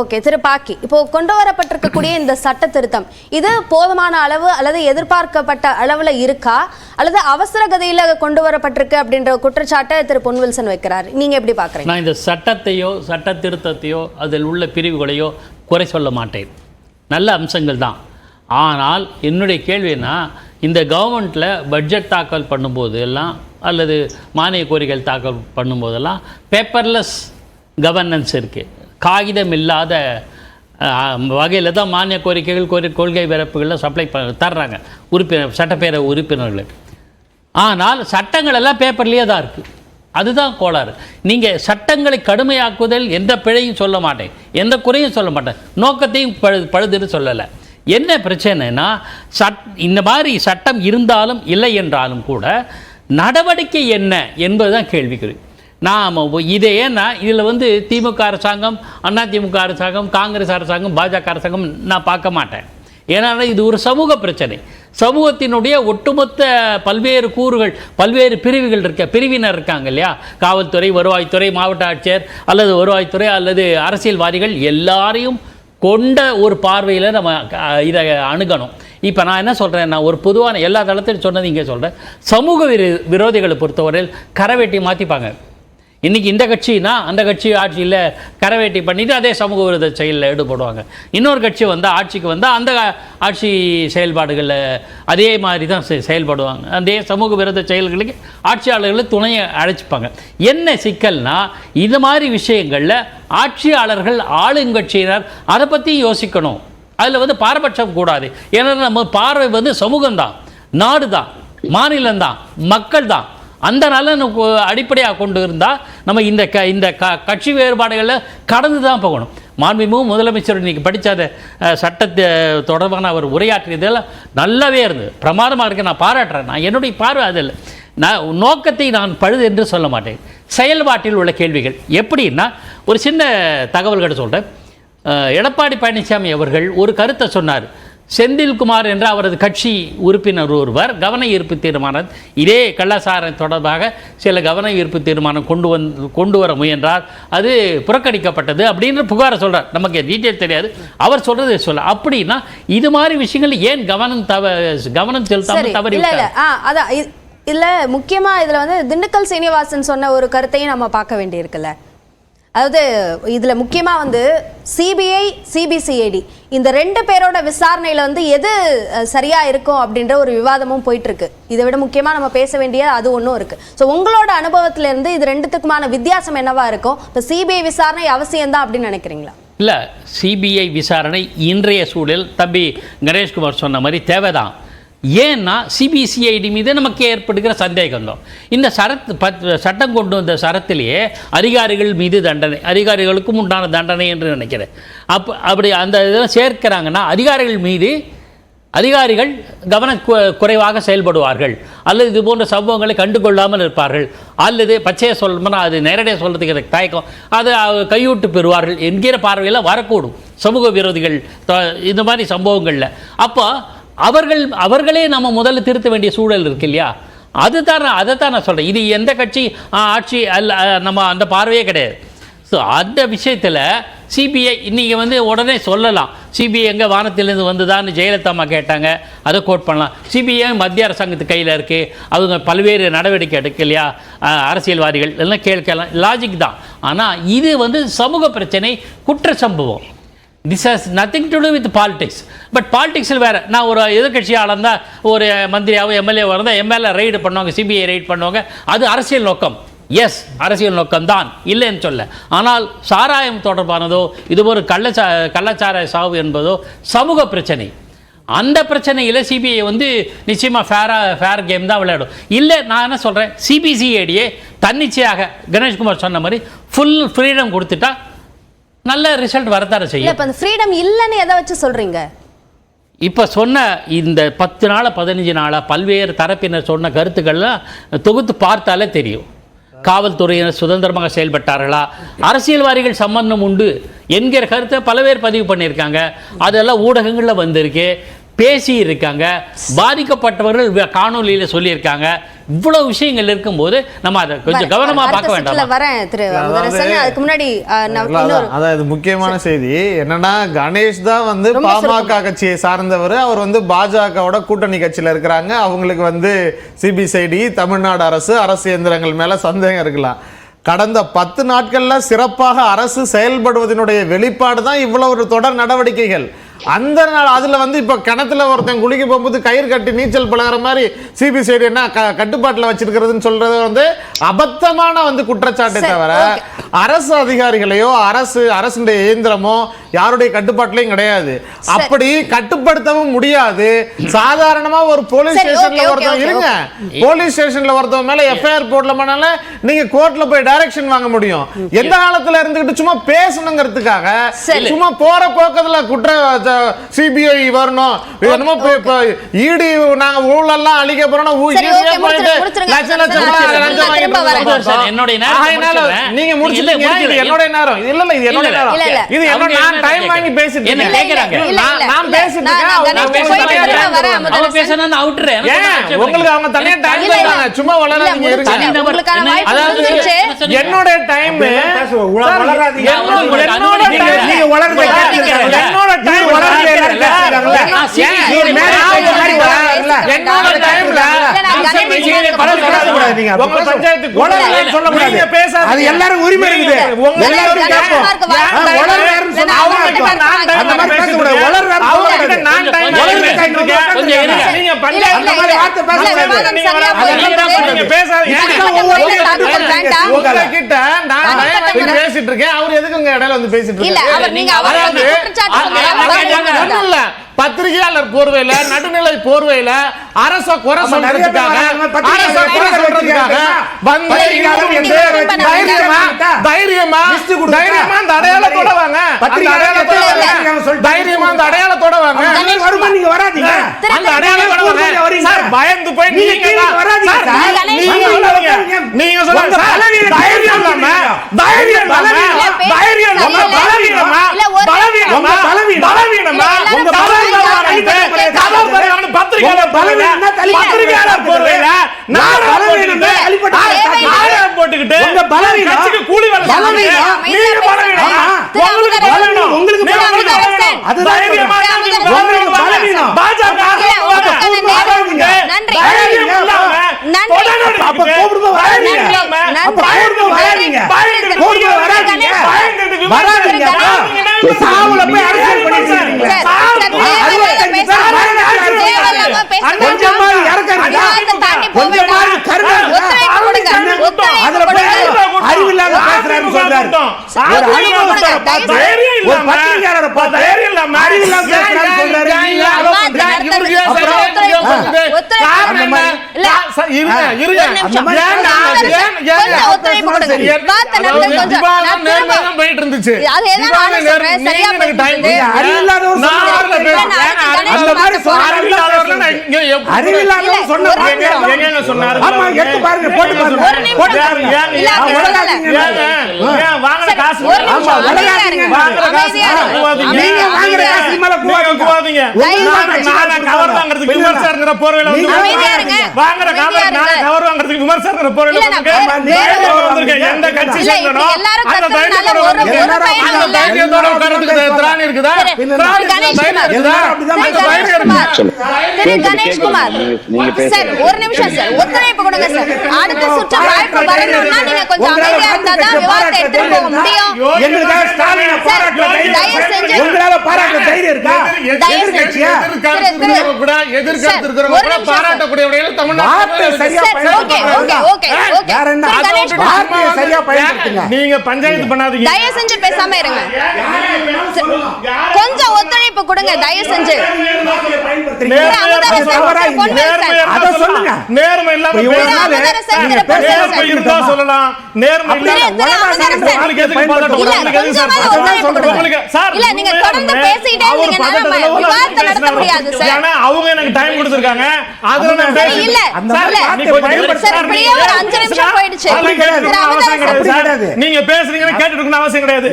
Okay திரு பாக்கி, இப்போ கொண்டு வரப்பட்டிருக்கக்கூடிய இந்த சட்ட திருத்தம் இது போதுமான அளவு அல்லது எதிர்பார்க்கப்பட்ட அளவுல இருக்கா அல்லது அவசர கதியில கொண்டு வரப்பட்டிருக்கு அப்படின்ற குற்றச்சாட்டை திரு பொன்வில்சன் வைக்கிறார். நீங்க எப்படி பாக்குறீங்க? நான் இந்த சட்டத்தையோ சட்ட திருத்தத்தையோ அதில் உள்ள பிரிவுகளையோ குறை சொல்ல மாட்டேன், நல்ல அம்சங்கள் தான். ஆனால் என்னுடைய கேள்வினா, இந்த கவர்மெண்ட்டில் பட்ஜெட் தாக்கல் பண்ணும்போது எல்லாம் அல்லது மானிய கோரிக்கைகள் தாக்கல் பண்ணும்போதெல்லாம் பேப்பர்லெஸ் கவர்னன்ஸ் இருக்குது. காகிதம் இல்லாத வகையில் தான் மானிய கோரிக்கைகள் கொள்கை பிறப்புகளில் சப்ளை தர்றாங்க சட்டப்பேரவை உறுப்பினர்களுக்கு. ஆனால் சட்டங்கள் எல்லாம் பேப்பர்லேயே தான் இருக்குது. அதுதான் கோளாறு. நீங்கள் சட்டங்களை கடுமையாக்குவதில் எந்த பிழையும் சொல்ல மாட்டேன், எந்த குறையும் சொல்ல மாட்டேன், நோக்கத்தையும் பழுதுன்னு சொல்லலை. என்ன பிரச்சனைனா, இந்த மாதிரி சட்டம் இருந்தாலும் இல்லை என்றாலும் கூட நடவடிக்கை என்ன என்பது தான் கேள்விக்குறி. நாம் இதை ஏன்னா இதில் திமுக அரசாங்கம், அதிமுக அரசாங்கம், காங்கிரஸ் அரசாங்கம், பாஜக அரசாங்கம் நான் பார்க்க மாட்டேன். ஏன்னா இது ஒரு சமூக பிரச்சனை. சமூகத்தினுடைய ஒட்டுமொத்த பல்வேறு கூறுகள், பல்வேறு பிரிவினர் இருக்காங்க இல்லையா, காவல்துறை, வருவாய்த்துறை, மாவட்ட ஆட்சியர் அல்லது வருவாய்த்துறை அல்லது அரசியல்வாதிகள் எல்லாரையும் கொண்ட ஒரு பார்வையில் நம்ம இதை அணுகணும். இப்போ நான் என்ன சொல்கிறேன், நான் ஒரு பொதுவான எல்லா தளத்திலும் சொன்னது இங்கே சொல்கிறேன். சமூக விரோதிகளை பொறுத்தவரையில் கரைவேட்டி மாற்றிப்பாங்க. இன்றைக்கி இந்த கட்சினா அந்த கட்சி ஆட்சியில் கரைவேட்டி பண்ணிவிட்டு அதே சமூக விரோத செயலில் ஈடுபடுவாங்க. இன்னொரு கட்சி ஆட்சிக்கு வந்தால் அந்த ஆட்சி செயல்பாடுகளில் அதே மாதிரி தான் செயல்படுவாங்க. அதே சமூக விரோத செயல்களுக்கு ஆட்சியாளர்களை துணையை அழைச்சிப்பாங்க. என்ன சிக்கல்னா, இது மாதிரி விஷயங்களில் ஆட்சியாளர்கள், ஆளுங்கட்சியினர் அதை பற்றி யோசிக்கணும். அதில் பாரபட்சம் கூடாது. ஏன்னா நம்ம பார்வை சமூகம்தான், நாடு தான், மாநிலம்தான், மக்கள் தான். அந்த நலன் அடிப்படையாக கொண்டு இருந்தால் நம்ம இந்த கட்சி வேறுபாடுகளில் கடந்து தான் போகணும். மாண்புமிகு முதலமைச்சர் இன்றைக்கி படித்த சட்டத்தை தொடர்பான அவர் உரையாற்றியதெல்லாம் நல்லாவே இருந்தது, பிரமாதமாக இருக்குது. நான் பாராட்டுறேன். நான் என்னுடைய பார்வை அதில் நோக்கத்தை நான் பழுது என்று சொல்ல மாட்டேன். செயல்பாட்டில் உள்ள கேள்விகள் எப்படின்னா, ஒரு சின்ன தகவல்கள் சொல்கிறேன். எடப்பாடி பழனிசாமி அவர்கள் ஒரு கருத்தை சொன்னார். செந்தில்குமார் என்ற அவரது கட்சி உறுப்பினர் ஒருவர் கவன ஈர்ப்பு தீர்மானம், இதே கள்ளச்சாராயம் தொடர்பாக சில கவன ஈர்ப்பு தீர்மானம் கொண்டு வர முயன்றார், அது புறக்கணிக்கப்பட்டது அப்படின்னு புகாரை சொல்கிறார். நமக்கு டீட்டெயில் தெரியாது, அவர் சொல்கிறது சொல்ல. அப்படின்னா இது மாதிரி விஷயங்கள் ஏன் கவனம் செலுத்தாமல் தவறி அதான் இல்லை. முக்கியமாக இதில் திண்டுக்கல் சீனிவாசன் சொன்ன ஒரு கருத்தையும் நம்ம பார்க்க வேண்டியிருக்குல்ல. அதாவது இதில் முக்கியமாக சிபிஐ, சிபிசிஐடி இந்த ரெண்டு பேரோட விசாரணையில் எது சரியாக இருக்கும் அப்படின்ற ஒரு விவாதமும் போயிட்டுருக்கு. இதை விட முக்கியமாக நம்ம பேச வேண்டிய அது ஒன்றும் இருக்குது. ஸோ உங்களோட அனுபவத்திலேருந்து இது ரெண்டுத்துக்குமான வித்தியாசம் என்னவா இருக்கும்? இப்போ சிபிஐ விசாரணை அவசியம்தான் அப்படின்னு நினைக்கிறீங்களா? இல்லை, சிபிஐ விசாரணை இன்றைய சூழல் தம்பி கணேஷ்குமார் சொன்ன மாதிரி தேவைதான். ஏன்னா சிபிசிஐடி மீது நமக்கு ஏற்படுகிற சந்தேகம் தான். இந்த சட்டம் கொண்டு வந்த சரத்திலேயே அதிகாரிகள் மீது தண்டனை, அதிகாரிகளுக்கும் உண்டான தண்டனை என்று நினைக்கிறேன். அப்படி அந்த இதெல்லாம் சேர்க்கிறாங்கன்னா அதிகாரிகள் குறைவாக செயல்படுவார்கள், அல்லது இது போன்ற சம்பவங்களை கண்டுகொள்ளாமல் இருப்பார்கள், அல்லது பச்சையை சொல்லணும்னா அது நேரடியாக சொல்கிறதுக்கு எனக்கு தயக்கம், அது கையூட்டு பெறுவார்கள் என்கிற பார்வையில் வரக்கூடும் சமூக விரோதிகள் இந்த மாதிரி சம்பவங்களில். அப்போ அவர்களே நம்ம முதல்ல திருத்த வேண்டிய சூழல் இருக்கு இல்லையா? அதைத்தான் நான் சொல்கிறேன். இது எந்த கட்சி ஆட்சி நம்ம அந்த பார்வையே கிடையாது. ஸோ அந்த விஷயத்தில் சிபிஐ இன்றைக்கி உடனே சொல்லலாம், சிபிஐ எங்கே வானத்திலேருந்து வந்துதான்னு ஜெயலலிதா அம்மா கேட்டாங்க, அதை கோட் பண்ணலாம். சிபிஐ மத்திய அரசாங்கத்து கையில் இருக்குது, அவங்க பல்வேறு நடவடிக்கை எடுக்கலையா, அரசியல்வாதிகள் எல்லாம் கேட்கலாம், லாஜிக் தான். ஆனால் இது சமூக பிரச்சனை, குற்ற சம்பவம். This has nothing to do with politics. But பாலிடிக்ஸில் வேறு. நான் ஒரு எதிர்கட்சியால் இருந்தால், ஒரு மந்திரியாவோ எம்எல்ஏவோ இருந்தால் எம்எல்ஏ ரைடு பண்ணுவாங்க, சிபிஐ ரைடு பண்ணுவாங்க. அது அரசியல் நோக்கம். எஸ், அரசியல் நோக்கம்தான், இல்லைன்னு சொல்ல. ஆனால் சாராயம் தொடர்பானதோ இதுபோல் கள்ளச்சாராய சாவு என்பதோ சமூக பிரச்சனை. அந்த பிரச்சனையில் சிபிஐ நிச்சயமாக ஃபேர் கேம் தான் விளையாடும். இல்லை, நான் என்ன சொல்கிறேன், சிபிசிஐடியே தன்னிச்சையாக கணேஷ்குமார் சொன்ன மாதிரி ஃபுல் ஃப்ரீடம் கொடுத்துட்டா நல்ல ரிசல்ட் வரத்தார செய்யும். இப்போ அந்த ஃப்ரீடம் இல்லைன்னு எதை வச்சு சொல்கிறீங்க? இப்போ சொன்ன இந்த 10 நாள் 15 நாளாக பல்வேறு தரப்பினர் சொன்ன கருத்துக்கள்லாம் தொகுத்து பார்த்தாலே தெரியும். காவல்துறையினர் சுதந்திரமாக செயல்பட்டார்களா, அரசியல்வாதிகள் சம்பந்தம் உண்டு என்கிற கருத்தை பல பேர் பதிவு பண்ணியிருக்காங்க. அதெல்லாம் ஊடகங்களில் வந்திருக்கு, பேசி இருக்காங்க, பாதிக்கப்பட்டவர்கள் காணொலியில் சொல்லியிருக்காங்க. இவ்வளவு விஷயங்கள் இருக்கும்போது நம்ம அதை கொஞ்சம் கவனமா பார்க்க வேண்டாம். வரேன் திரு அமுதரசன். அதுக்கு முன்னாடி அதாவது முக்கியமான செய்தி என்னன்னா, கணேஷ் தான் வந்து பாமக கட்சியை சார்ந்தவர். அவர் வந்து பாஜகவோட கூட்டணி கட்சியில இருக்கிறாங்க. அவங்களுக்கு வந்து சிபிசிஐடி, தமிழ்நாடு அரசு இயந்திரங்கள் மேல சந்தேகம் இருக்கலாம். கடந்த 10 நாட்கள்ல சிறப்பாக அரசு செயல்படுவதனுடைய வெளிப்பாடு தான் இவ்வளவு ஒரு தொடர் நடவடிக்கைகள். அந்த அதுல வந்து இப்ப கிணத்துல ஒருத்தன் குளிக்க போகும்போது கயிறு கட்டி நீச்சல் பழகிற மாதிரி சிபிசிஐடி என்ன கட்டுப்பாட்டுல வச்சிருக்கிறதுன்னு சொல்றது வந்து அபத்தமான வந்து குற்றச்சாட்டை தவிர அரசு அதிகாரிகளையோ அரசுடைய இயந்திரமோ யாருடைய கட்டுப்பாட்டிலையும் கிடையாது. அப்படி கட்டுப்படுத்தவும் முடியாது. சாதாரணமா ஒரு போலீஸ் ஸ்டேஷன்ல ஒருத்தவங்க இருங்க, போலீஸ் ஸ்டேஷன்ல ஒருத்தவங்க மேல எஃப்ஐஆர் போடலமானால நீங்க கோர்ட்ல போய் டைரக்ஷன் வாங்க முடியும். எந்த காலத்துல இருந்துகிட்டு சும்மா பேசணுங்கிறதுக்காக சும்மா போற போக்கத்துல குற்ற சிபிஐ வரணும், என்னமோ ஈடி நாங்க ஊழல்லாம் அழிக்க போறோம், நீங்க முடிச்சிட்டீங்க. இது என்னோட நேரம் இல்ல, இது என்னோட நேரம், இது என்னோட நான் டைம் வாங்கி பேசிட்டு என்ன கேக்குறாங்க, நான் பேசிட்டு இருக்கேன். உங்களுக்கு அவங்க தனியா டைம் தராங்க, சும்மா வளராதீங்க இருங்க. அதாவது என்னோட டைம் என்னோட டைம் எல்லாரும் உரிமை இருக்குது. பேசிட்டு இருக்கேன், அவர் எதுக்கு உங்க இடையில வந்து பேசிட்டு இருக்காரு? பத்திரிகையாளர் போர்வையில, நடுநிலை போர்வையில அரச குறை சொல்றதுக்காக தைரியமா அந்த அடையாளத்தோட வாங்க, தைரியமா அந்த அடையாளத்தோட வாங்க, அந்த அடையாளத்தோட வாங்க. பயந்து போய் நீங்க சொல்லுங்க, தைரியம் இல்லாம கூலி கணேஷ்குமார் சார், ஒரு நிமிஷம் சார், ஒத்துழைப்பு கொடுங்க சார். அடுத்த சுற்று வாய்ப்பு வரணும்னா நீங்க கொஞ்சம் அமைதியா இருந்தா தான் விவாதத்தை எடுத்துட்டு போக முடியும். உங்களால பாராட்ட தைரியம் இருக்கா? எதிர்க்கட்சியா பாராட்டக்கூடிய தமிழ்நாடு சரியா பயன்படுத்துங்க. நீங்க பஞ்சாயத்து பண்ணாதீங்க, தயவு செஞ்சு பேசாம இருங்க. கொஞ்சம் ஒத்துழைப்பு கொடுங்க தயவு செஞ்சு. நேர்மை இல்லாம சொல்லலாம், நேர்மை அவங்க எனக்கு டைம் கொடுத்திருக்காங்க. நீங்க பேசுறீங்கன்னு கேட்டுட்டு அவசியம் கிடையாது.